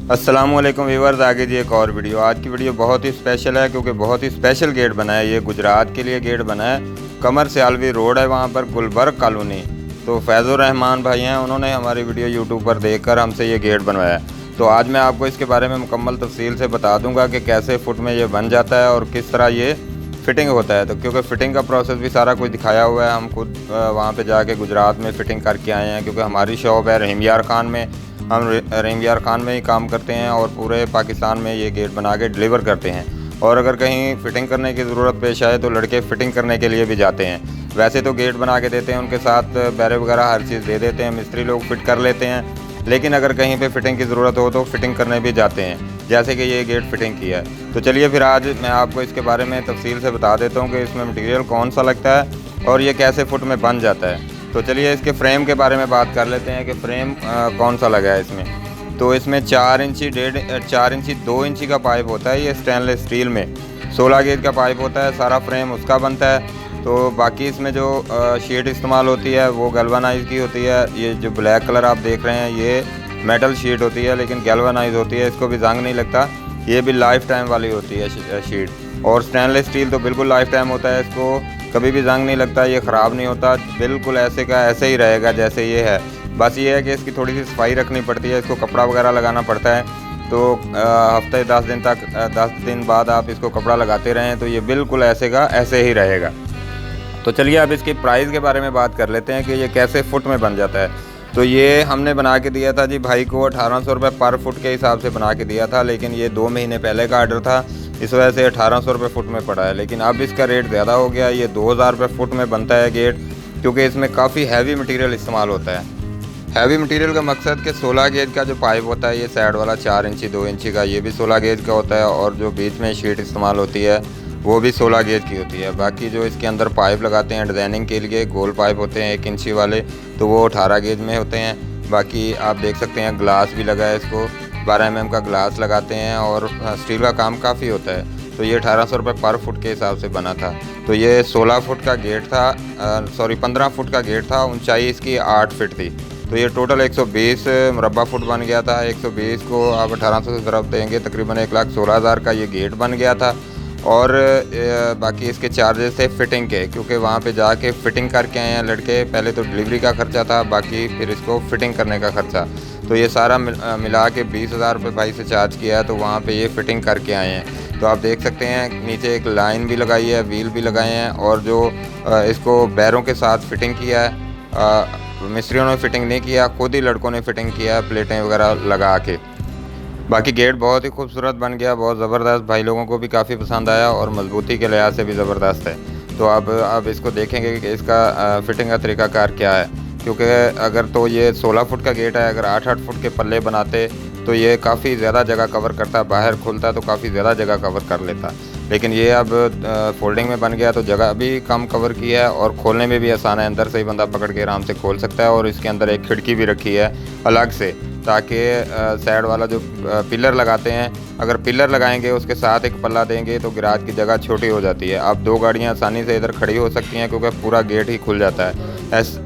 अस्सलामुअलैकुम व्यूअर्स, आगे जी एक और वीडियो। आज की वीडियो बहुत ही स्पेशल है क्योंकि बहुत ही स्पेशल गेट बना है। ये गुजरात के लिए गेट बना है। कमर सियालवी रोड है, वहाँ पर गुलबर्ग कॉलोनी। तो फैज़ुर रहमान भाई हैं, उन्होंने हमारी वीडियो यूट्यूब पर देखकर हमसे ये गेट बनवाया। तो आज मैं आपको इसके बारे में मुकम्मल तफसील से बता दूंगा कि कैसे फुट में ये बन जाता है और किस तरह ये फ़िटिंग होता है। तो क्योंकि फ़िटिंग का प्रोसेस भी सारा कुछ दिखाया हुआ है, हम खुद वहाँ पे जाके गुजरात में फ़िटिंग करके आए हैं। क्योंकि हमारी शॉप है रहीम यार खान में, हम रहीम यार खान में ही काम करते हैं और पूरे पाकिस्तान में ये गेट बना के डिलीवर करते हैं। और अगर कहीं फ़िटिंग करने की ज़रूरत पेश आए तो लड़के फ़िटिंग करने के लिए भी जाते हैं। वैसे तो गेट बना के देते हैं, उनके साथ बैरे वगैरह हर चीज़ दे देते हैं, मिस्त्री लोग फिट कर लेते हैं। लेकिन अगर कहीं पे फ़िटिंग की ज़रूरत हो तो फ़िटिंग करने भी जाते हैं, जैसे कि ये गेट फ़िटिंग की है। तो चलिए फिर आज मैं आपको इसके बारे में तफसील से बता देता हूँ कि इसमें मटेरियल कौन सा लगता है और ये कैसे फुट में बन जाता है। तो चलिए इसके फ्रेम के बारे में बात कर लेते हैं कि फ्रेम कौन सा लगा है इसमें। तो इसमें 4 इंची 4 इंची 2 इंची का पाइप होता है। ये स्टेनलेस स्टील में 16 गेज का पाइप होता है, सारा फ्रेम उसका बनता है। तो बाकी इसमें जो शीट इस्तेमाल होती है वो गैल्वानाइज की होती है। ये जो ब्लैक कलर आप देख रहे हैं ये मेटल शीट होती है, लेकिन गैल्वानाइज होती है, इसको भी जंग नहीं लगता। ये भी लाइफ टाइम वाली होती है शीट। और स्टेनलेस स्टील तो बिल्कुल लाइफ टाइम होता है, इसको कभी भी जंग नहीं लगता, ये ख़राब नहीं होता, बिल्कुल ऐसे का ऐसे ही रहेगा जैसे ये है। बस ये है कि इसकी थोड़ी सी सफाई रखनी पड़ती है, इसको कपड़ा वगैरह लगाना पड़ता है। तो हफ्ते 10 दिन तक 10 दिन बाद आप इसको कपड़ा लगाते रहें तो ये बिल्कुल ऐसे का ऐसे ही रहेगा। तो चलिए अब इसकी प्राइस के बारे में बात कर लेते हैं कि ये कैसे फुट में बन जाता है। तो ये हमने बना के दिया था जी भाई को 1800 रुपये पर फुट के हिसाब से बना के दिया था, लेकिन ये 2 महीने पहले का आर्डर था, इस वजह से 1800 रुपये फुट में पड़ा है। लेकिन अब इसका रेट ज़्यादा हो गया, ये 2000 रुपये फुट में बनता है गेट, क्योंकि इसमें काफ़ी हैवी मटेरियल इस्तेमाल होता है। हैवी मटेरियल का मकसद कि 16 गेज का जो पाइप होता है, ये साइड वाला 4 इंची 2 इंची का, ये भी 16 गेज का होता है। और जो बीच में शीट इस्तेमाल होती है वो भी 16 गेज की होती है। बाकी जो इसके अंदर पाइप लगाते हैं डिज़ाइनिंग के लिए, गोल पाइप होते हैं 1 इंची वाले, तो वो 18 गेज में होते हैं। बाकी आप देख सकते हैं ग्लास भी लगा है, इसको 12 mm का ग्लास लगाते हैं और स्टील का काम काफ़ी होता है। तो ये 1800 रुपये पर फुट के हिसाब से बना था। तो ये 16 फुट का गेट था, 15 फुट का गेट था, ऊंचाई इसकी 8 फीट थी। तो ये टोटल 120 मुरबा फुट बन गया था। 120 को आप 1800 से ज़रब देंगे, तकरीबन 1,16,000 का ये गेट बन गया था। और बाकी इसके चार्जेस थे फ़िटिंग के, क्योंकि वहाँ पे जाके फ़िटिंग करके आए हैं लड़के। पहले तो डिलीवरी का ख़र्चा था, बाकी फिर इसको फ़िटिंग करने का ख़र्चा। तो ये सारा मिला के 20,000 रुपये भाई से चार्ज किया है। तो वहाँ पे ये फ़िटिंग करके आए हैं। तो आप देख सकते हैं नीचे एक लाइन भी लगाई है, व्हील भी लगाए हैं, और जो इसको बैरों के साथ फ़िटिंग किया है। मिस्त्रियों ने फ़िटिंग नहीं किया, खुद ही लड़कों ने फ़िटिंग किया है प्लेटें वगैरह लगा के। बाकी गेट बहुत ही खूबसूरत बन गया, बहुत ज़बरदस्त, भाई लोगों को भी काफ़ी पसंद आया और मजबूती के लिहाज से भी ज़बरदस्त है। तो अब इसको देखेंगे कि इसका फ़िटिंग का तरीक़ाकार क्या है। क्योंकि अगर तो ये 16 फुट का गेट है, अगर 8-8 फुट के पल्ले बनाते तो ये काफ़ी ज़्यादा जगह कवर करता, बाहर खुलता तो काफ़ी ज़्यादा जगह कवर कर लेता। लेकिन ये अब फोल्डिंग में बन गया तो जगह भी कम कवर की है और खोलने में भी आसान है, अंदर से ही बंदा पकड़ के आराम से खोल सकता है। और इसके अंदर एक खिड़की भी रखी है अलग से, ताकि साइड वाला जो पिलर लगाते हैं, अगर पिलर लगाएंगे उसके साथ एक पल्ला देंगे तो गैराज की जगह छोटी हो जाती है। अब 2 गाड़ियां आसानी से इधर खड़ी हो सकती हैं, क्योंकि पूरा गेट ही खुल जाता है।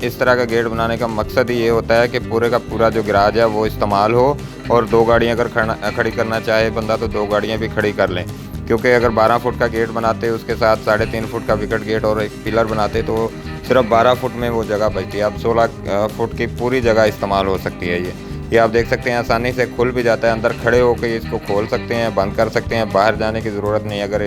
इस तरह का गेट बनाने का मकसद ही ये होता है कि पूरे का पूरा जो गैराज है वो इस्तेमाल हो, और 2 गाड़ियाँ अगर खड़ी करना चाहे बंदा तो 2 गाड़ियाँ भी खड़ी कर लें। क्योंकि अगर 12 फुट का गेट बनाते उसके साथ 3.5 फुट का विकेट गेट और एक पिलर बनाते तो सिर्फ 12 फुट में वो जगह बचती है। अब 16 फुट की पूरी जगह इस्तेमाल हो सकती है। ये आप देख सकते हैं आसानी से खुल भी जाता है, अंदर खड़े होकर इसको खोल सकते हैं, बंद कर सकते हैं, बाहर जाने की ज़रूरत नहीं। अगर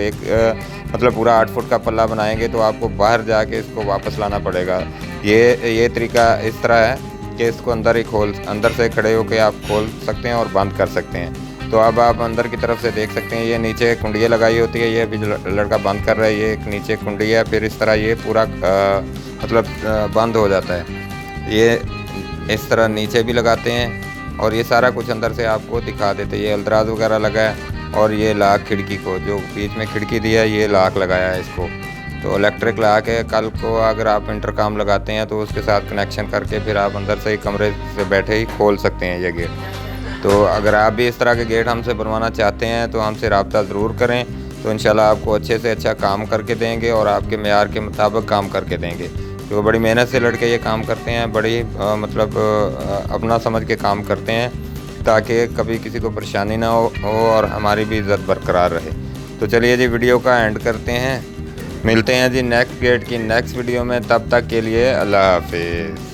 मतलब पूरा 8 फुट का पल्ला बनाएंगे तो आपको बाहर जाके इसको वापस लाना पड़ेगा। ये तरीका इस तरह है कि इसको अंदर से खड़े होकर आप खोल सकते हैं और बंद कर सकते हैं। तो अब आप अंदर की तरफ से देख सकते हैं, ये नीचे कुंडियाँ लगाई होती है, ये अभी लड़का बंद कर रहा है, ये एक नीचे कुंडी है, फिर इस तरह ये पूरा बंद हो जाता है। ये इस तरह नीचे भी लगाते हैं और ये सारा कुछ अंदर से आपको दिखा देते हैं। ये अल्दराज वगैरह लगा है और ये लाक खिड़की को, जो बीच में खिड़की दी है, ये लाक लगाया है इसको। तो इलेक्ट्रिक लाक है। कल को अगर आप इंटरकॉम लगाते हैं तो उसके साथ कनेक्शन करके फिर आप अंदर से ही कमरे से बैठे ही खोल सकते हैं ये गेट। तो अगर आप भी इस तरह के गेट हमसे बनवाना चाहते हैं तो हमसे रब्ता ज़रूर करें, तो इंशाल्लाह आपको अच्छे से अच्छा काम करके देंगे और आपके मेयार के मुताबिक काम करके देंगे। तो बड़ी मेहनत से लड़के ये काम करते हैं, बड़ी अपना समझ के काम करते हैं। ताकि कभी किसी को परेशानी ना हो और हमारी भी इज़्ज़त बरकरार रहे। तो चलिए जी वीडियो का एंड करते हैं, मिलते हैं जी नेक्स्ट गेट की नेक्स्ट वीडियो में। तब तक के लिए अल्लाह हाफिज़।